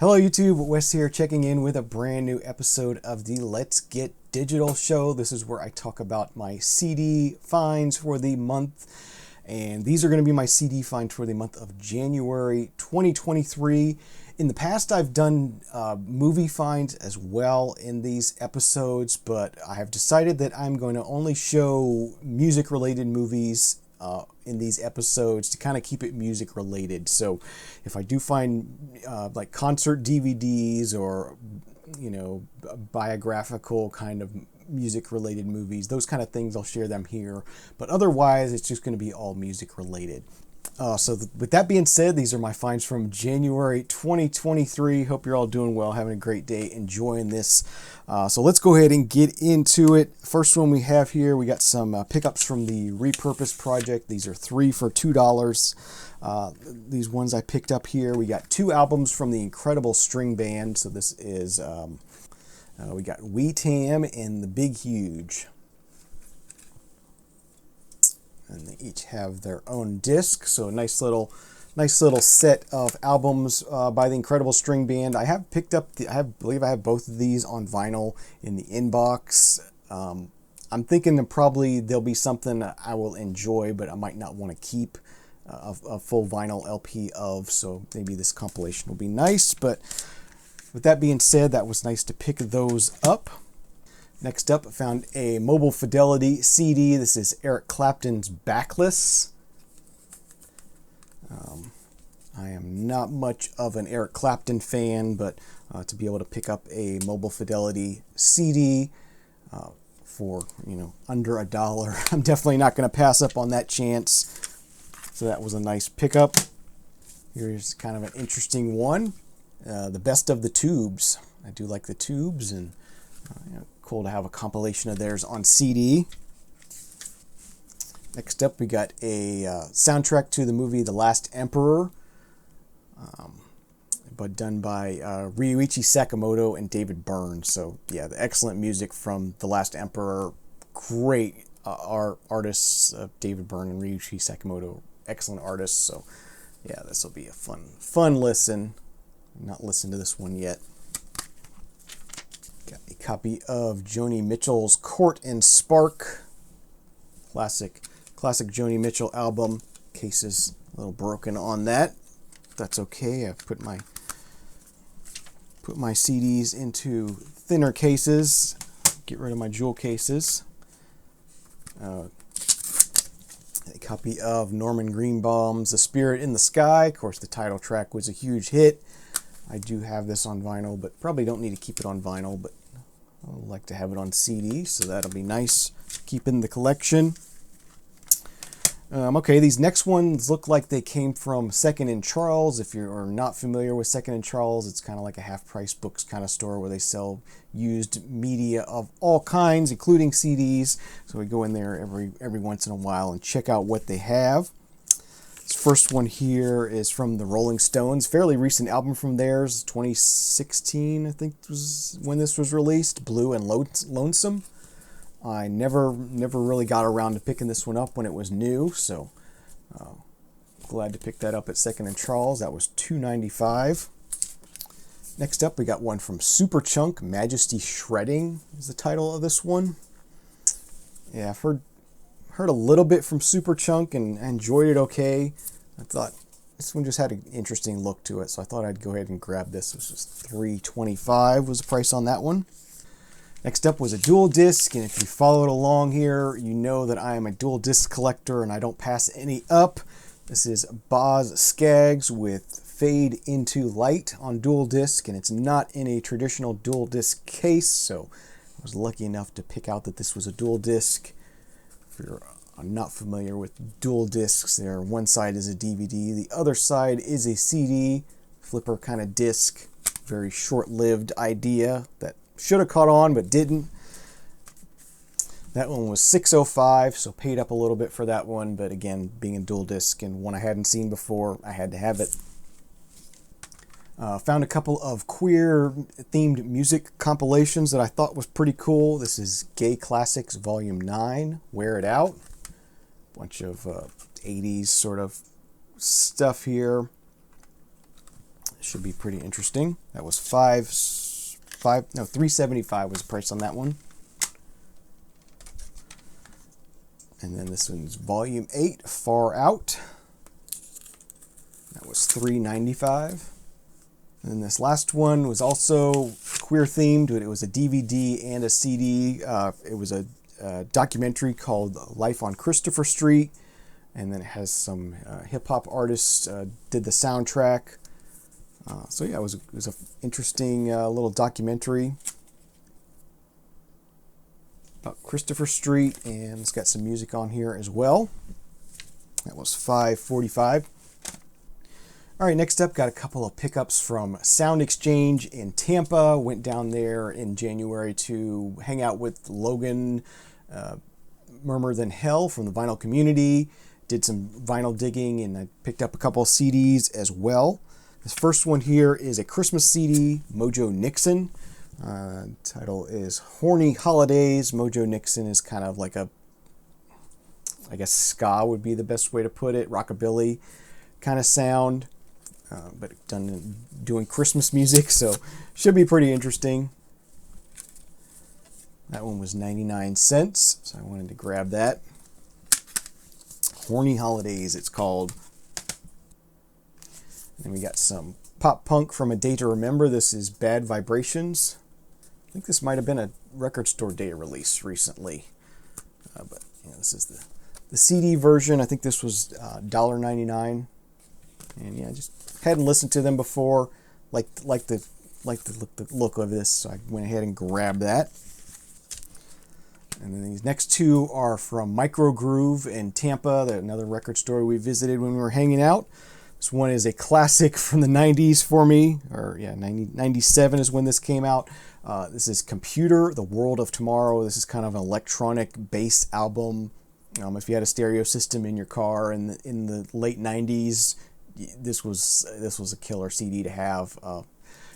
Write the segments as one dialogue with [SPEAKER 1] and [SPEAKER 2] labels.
[SPEAKER 1] Hello YouTube, Wes here checking in with a brand new episode of the Let's Get Digital show. This is where I talk about my CD finds for the month, and these are going to be my CD finds for the month of January 2023. In the past I've done movie finds as well in these episodes, but I have decided that I'm going to only show music related movies in these episodes to kind of keep it music related. So if I do find like concert DVDs or biographical kind of music related movies, those kind of things, I'll share them here, but otherwise it's just going to be all music related. With that being said, these are my finds from January 2023. Hope you're all doing well, having a great day, enjoying this. So let's go ahead and get into it. First one we have here, we got some pickups from the Repurpose Project. These are 3 for $2. These ones I picked up here, we got 2 albums from the Incredible String Band. So this is, we got Wee Tam and The Big Huge. And they each have their own disc, so a nice little set of albums by the Incredible String Band. I have picked up I believe I have both of these on vinyl in the inbox. I'm thinking that probably there'll be something I will enjoy, but I might not want to keep a full vinyl LP of. So maybe this compilation will be nice. But with that being said, that was nice to pick those up. Next up, I found a Mobile Fidelity CD. This is Eric Clapton's Backless. I am not much of an Eric Clapton fan, but to be able to pick up a Mobile Fidelity CD for under $1, I'm definitely not going to pass up on that chance. So that was a nice pickup. Here's kind of an interesting one. The Best of the Tubes. I do like the Tubes, and cool to have a compilation of theirs on CD. Next up, we got a soundtrack to the movie The Last Emperor, but done by Ryuichi Sakamoto and David Byrne. So yeah, the excellent music from The Last Emperor. Great artists, David Byrne and Ryuichi Sakamoto, excellent artists. So yeah, this will be a fun listen. Not listened to this one yet. Got a copy of Joni Mitchell's Court and Spark. Classic Joni Mitchell album. Case is a little broken on that. That's okay. I've put my CDs into thinner cases. Get rid of my jewel cases. A copy of Norman Greenbaum's The Spirit in the Sky. Of course, the title track was a huge hit. I do have this on vinyl, but probably don't need to keep it on vinyl, but I would like to have it on CD, so that'll be nice to keep in the collection. Okay, these next ones look like they came from Second and Charles. If you're not familiar with Second and Charles, it's kind of like a half-price books kind of store where they sell used media of all kinds, including CDs. So we go in there every once in a while and check out what they have. This first one here is from the Rolling Stones, fairly recent album from theirs, 2016, I think was when this was released, Blue and Lonesome. I never really got around to picking this one up when it was new, so glad to pick that up at Second and Charles. That was $2.95. Next up, we got one from Superchunk, Majesty Shredding is the title of this one. Yeah, I've heard a little bit from Superchunk and enjoyed it okay. I thought this one just had an interesting look to it, so I thought I'd go ahead and grab this. This was $3.25 was the price on that one. Next up was a dual disc, and if you followed along here, you know that I am a dual disc collector and I don't pass any up. This is Boz Scaggs with Fade Into Light on dual disc, and it's not in a traditional dual disc case, so I was lucky enough to pick out that this was a dual disc. If you're not familiar with dual discs, one side is a DVD, the other side is a CD, flipper kind of disc. Very short-lived idea that should have caught on but didn't. That one was $6.05, so paid up a little bit for that one, but again, being a dual disc and one I hadn't seen before, I had to have it. Found a couple of queer-themed music compilations that I thought was pretty cool. This is Gay Classics Volume 9, Wear It Out. Bunch of 80s sort of stuff here. Should be pretty interesting. That was $375 was the price on that one. And then this one's Volume 8, Far Out. That was $395. And then this last one was also queer themed. It was a DVD and a CD. It was a documentary called Life on Christopher Street. And then it has some hip hop artists did the soundtrack. So yeah, it was an interesting little documentary about Christopher Street, and it's got some music on here as well. That was $545. All right, next up, got a couple of pickups from Sound Exchange in Tampa. Went down there in January to hang out with Logan Murmur Than Hell from the vinyl community. Did some vinyl digging, and I picked up a couple of CDs as well. This first one here is a Christmas CD, Mojo Nixon. Title is Horny Holidays. Mojo Nixon is kind of like a, I guess ska would be the best way to put it, rockabilly kind of sound, but doing Christmas music, so should be pretty interesting. That one was 99 cents, so I wanted to grab that. Horny Holidays, it's called. And we got some pop punk from A Day to Remember. This is Bad Vibrations. I think this might have been a Record Store Day release recently. But yeah, this is the CD version. I think this was $1.99. And yeah, just hadn't listened to them before. Like the look of this, so I went ahead and grabbed that. And then these next two are from Micro Groove in Tampa, another record store we visited when we were hanging out. This one is a classic from the 90s for me, or yeah, 97 is when this came out. This is Computer, The World of Tomorrow. This is kind of an electronic-based album. If you had a stereo system in your car in the late 90s, this was a killer CD to have.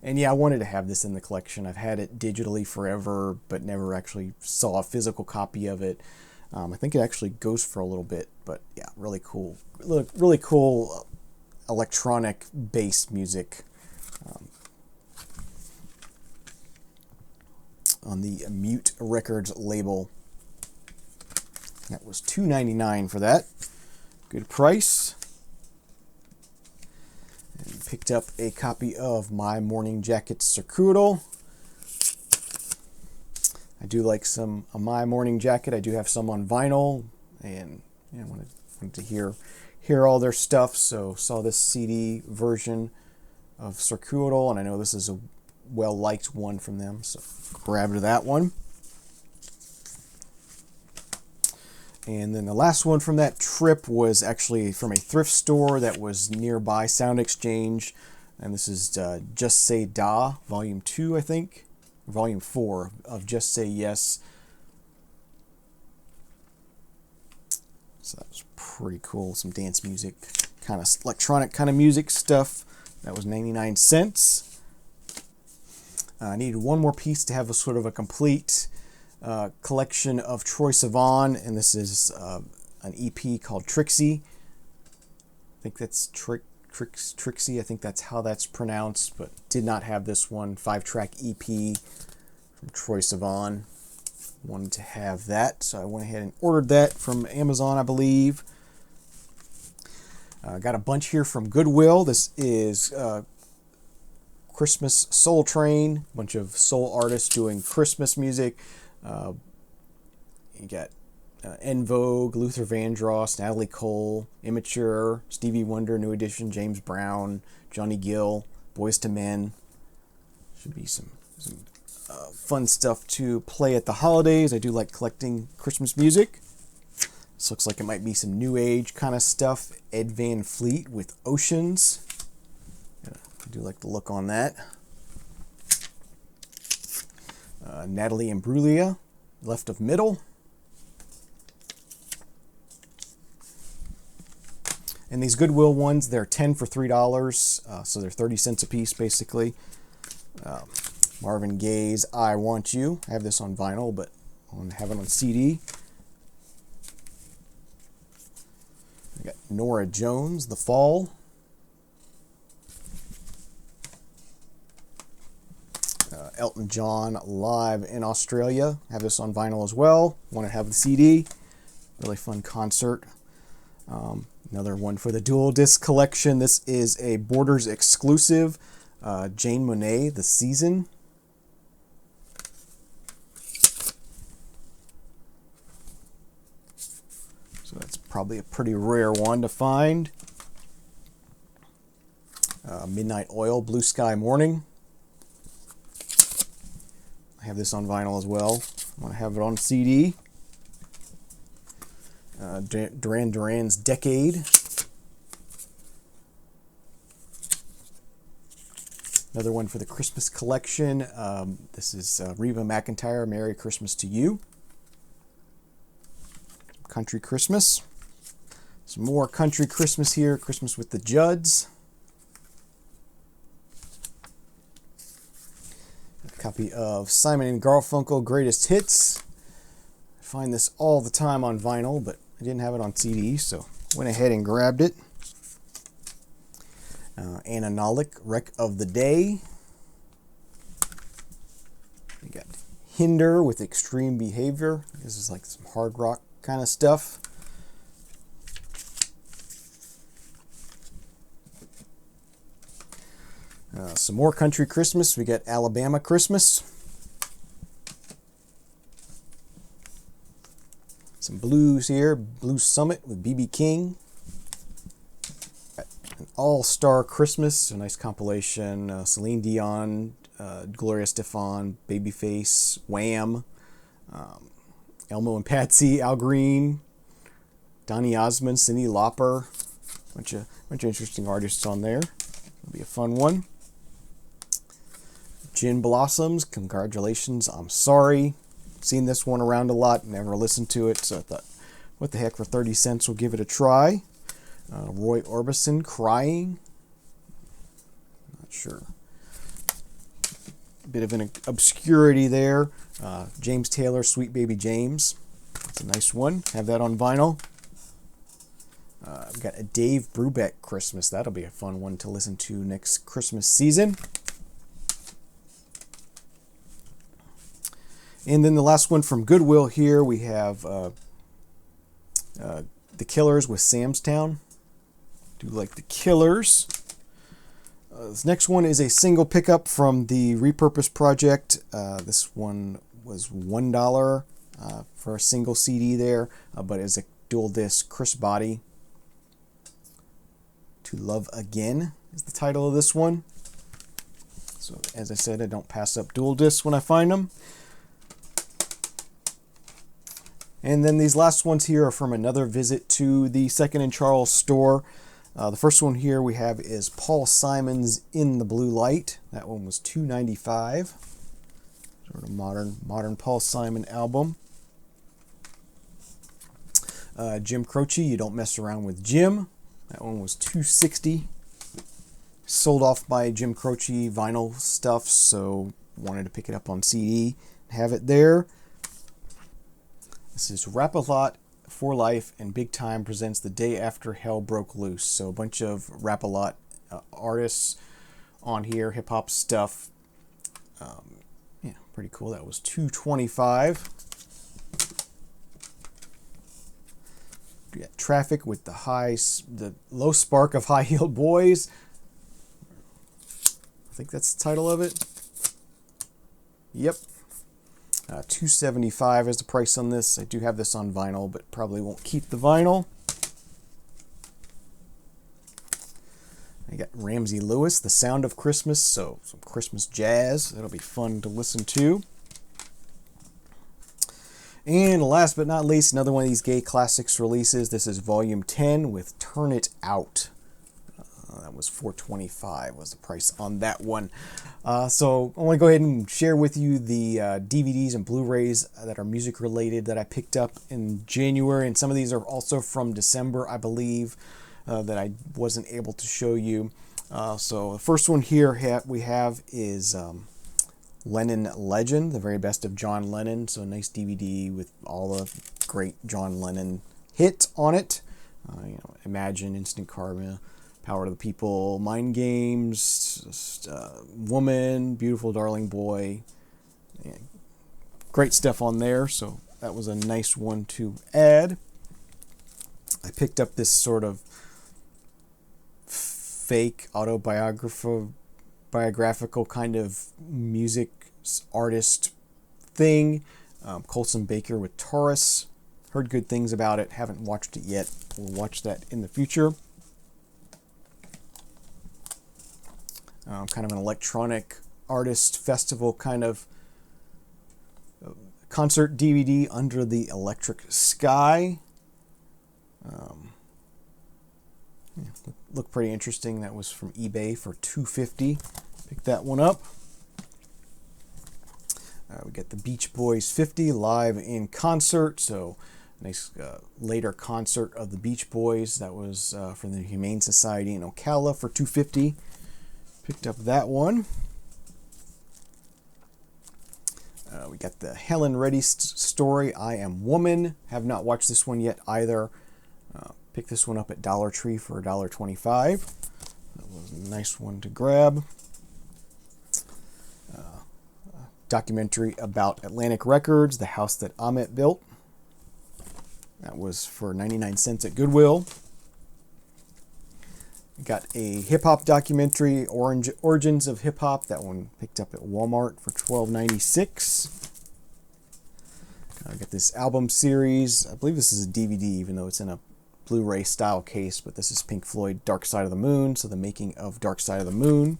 [SPEAKER 1] And yeah, I wanted to have this in the collection. I've had it digitally forever, but never actually saw a physical copy of it. I think it actually goes for a little bit, but yeah, really cool. Really cool electronic-based music on the Mute Records label. That was $2.99 for that. Good price. And picked up a copy of My Morning Jacket Circuital. I do like some My Morning Jacket. I do have some on vinyl, and yeah, I wanted to hear all their stuff, so saw this CD version of Circuital, and I know this is a well-liked one from them, so grabbed that one. And then the last one from that trip was actually from a thrift store that was nearby Sound Exchange, and this is Just Say Da, Volume 2, I think, Volume 4 of Just Say Yes. So that was pretty cool. Some dance music, kind of electronic kind of music stuff. That was 99 cents. I needed one more piece to have a sort of a complete collection of Troye Sivan, and this is an EP called Trixie. I think that's Trixie. I think that's how that's pronounced, but did not have this one. 5-track EP from Troye Sivan. Wanted to have that, so I went ahead and ordered that from Amazon, I believe. Got a bunch here from Goodwill. This is Christmas Soul Train, a bunch of soul artists doing Christmas music. You got En Vogue, Luther Vandross, Natalie Cole, Immature, Stevie Wonder, New Edition, James Brown, Johnny Gill, Boyz II Men. Should be some fun stuff to play at the holidays. I do like collecting Christmas music. This looks like it might be some new age kind of stuff. Ed Van Fleet with Oceans. I do like the look on that. Natalie Imbruglia, Left of Middle. And these Goodwill ones, they're 10 for $3, so they're 30 cents a piece basically. Marvin Gaye's I Want You. I have this on vinyl, but I have it on CD. I got Norah Jones, The Fall. Elton John live in Australia. Have this on vinyl as well. Want to have the CD. Really fun concert. Another one for the dual disc collection. This is a Borders exclusive. Jane Monet, The Season. So that's probably a pretty rare one to find. Midnight Oil, Blue Sky Morning. I have this on vinyl as well. I want to have it on CD. Duran Duran's Decade. Another one for the Christmas collection. This is Reba McEntire, Merry Christmas to You. Country Christmas. Some more country Christmas here. Christmas with the Judds. A copy of Simon and Garfunkel Greatest Hits. I find this all the time on vinyl, but I didn't have it on CD, so went ahead and grabbed it. Anna Nolik, Wreck of the Day. We got Hinder with Extreme Behavior. This is like some hard rock kind of stuff. Some more country Christmas. We got Alabama Christmas. Some blues here. Blues Summit with B.B. King. An All-Star Christmas, a nice compilation. Celine Dion, Gloria Estefan, Babyface, Wham, Elmo and Patsy, Al Green, Donny Osmond, Cyndi Lauper. Bunch of interesting artists on there. It'll be a fun one. Gin Blossoms, Congratulations, I'm Sorry. Seen this one around a lot, never listened to it, so I thought, what the heck, for 30 cents, we'll give it a try. Roy Orbison, Crying. Not sure. Bit of an obscurity there. James Taylor, Sweet Baby James. That's a nice one. Have that on vinyl. We've got a Dave Brubeck Christmas. That'll be a fun one to listen to next Christmas season. And then the last one from Goodwill here, we have The Killers with Sam's Town. Do like The Killers. This next one is a single pickup from the Repurpose Project. This one was $1 for a single CD there, but it's a dual disc. Chris Botti. To Love Again is the title of this one. So as I said, I don't pass up dual discs when I find them. And then these last ones here are from another visit to the Second and Charles store. The first one here we have is Paul Simon's In the Blue Light. That one was $2.95. Sort of modern Paul Simon album. Jim Croce, You Don't Mess Around with Jim. That one was $2.60. Sold off by Jim Croce vinyl stuff, so wanted to pick it up on CD. Have it there. This is Rap-A-Lot for Life and Big Time presents The Day After Hell Broke Loose. So a bunch of Rap-A-Lot artists on here, hip-hop stuff. Yeah, pretty cool. That was $2.25. We got Traffic with the Low Spark of High-Heeled Boys. I think that's the title of it. Yep. $2.75 is the price on this. I do have this on vinyl, but probably won't keep the vinyl. I got Ramsey Lewis, The Sound of Christmas, so some Christmas jazz. That'll be fun to listen to. And last but not least, another one of these Gay Classics releases. This is Volume 10 with Turn It Out. That was $4.25 was the price on that one. So I want to go ahead and share with you the DVDs and Blu-rays that are music related that I picked up in January, and some of these are also from December, I believe, that I wasn't able to show you. So the first one here we have is Lennon Legend, the very best of John Lennon. So a nice DVD with all the great John Lennon hits on it. Imagine, Instant Karma, Power to the People, Mind Games, Woman, Beautiful Darling Boy. Yeah, great stuff on there, so that was a nice one to add. I picked up this sort of fake autobiographical kind of music artist thing. Colson Baker with Taurus. Heard good things about it. Haven't watched it yet. We'll watch that in the future. Kind of an electronic artist festival kind of concert DVD, Under the Electric Sky. Looked pretty interesting. That was from eBay for $2.50. Picked that one up. We got the Beach Boys 50 live in concert. So nice later concert of the Beach Boys. That was from the Humane Society in Ocala for $2.50. Picked up that one. We got the Helen Reddy story, I Am Woman. Have not watched this one yet either. Picked this one up at Dollar Tree for $1.25. That was a nice one to grab. Documentary about Atlantic Records, the house that Ahmet built. That was for 99 cents at Goodwill. Got a hip-hop documentary, Origins of Hip-Hop. That one picked up at Walmart for $12.96. I got this album series. I believe this is a DVD, even though it's in a Blu-ray style case, but this is Pink Floyd, Dark Side of the Moon, so the making of Dark Side of the Moon.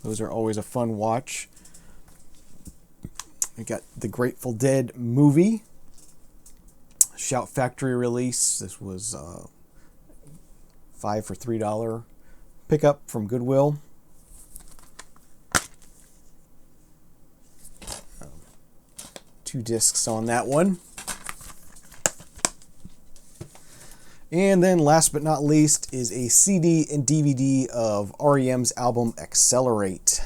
[SPEAKER 1] Those are always a fun watch. We got the Grateful Dead movie, Shout Factory release. This was $5 for $3 pickup from Goodwill. Two discs on that one. And then last but not least is a CD and DVD of REM's album Accelerate.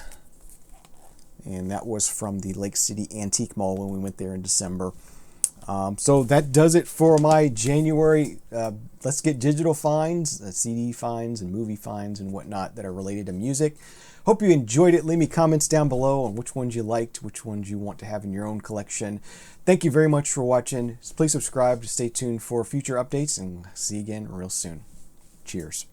[SPEAKER 1] And that was from the Lake City Antique Mall when we went there in December. So that does it for my January Let's Get Digital finds, CD finds and movie finds and whatnot that are related to music. Hope you enjoyed it. Leave me comments down below on which ones you liked, which ones you want to have in your own collection. Thank you very much for watching. Please subscribe to stay tuned for future updates, and see you again real soon. Cheers.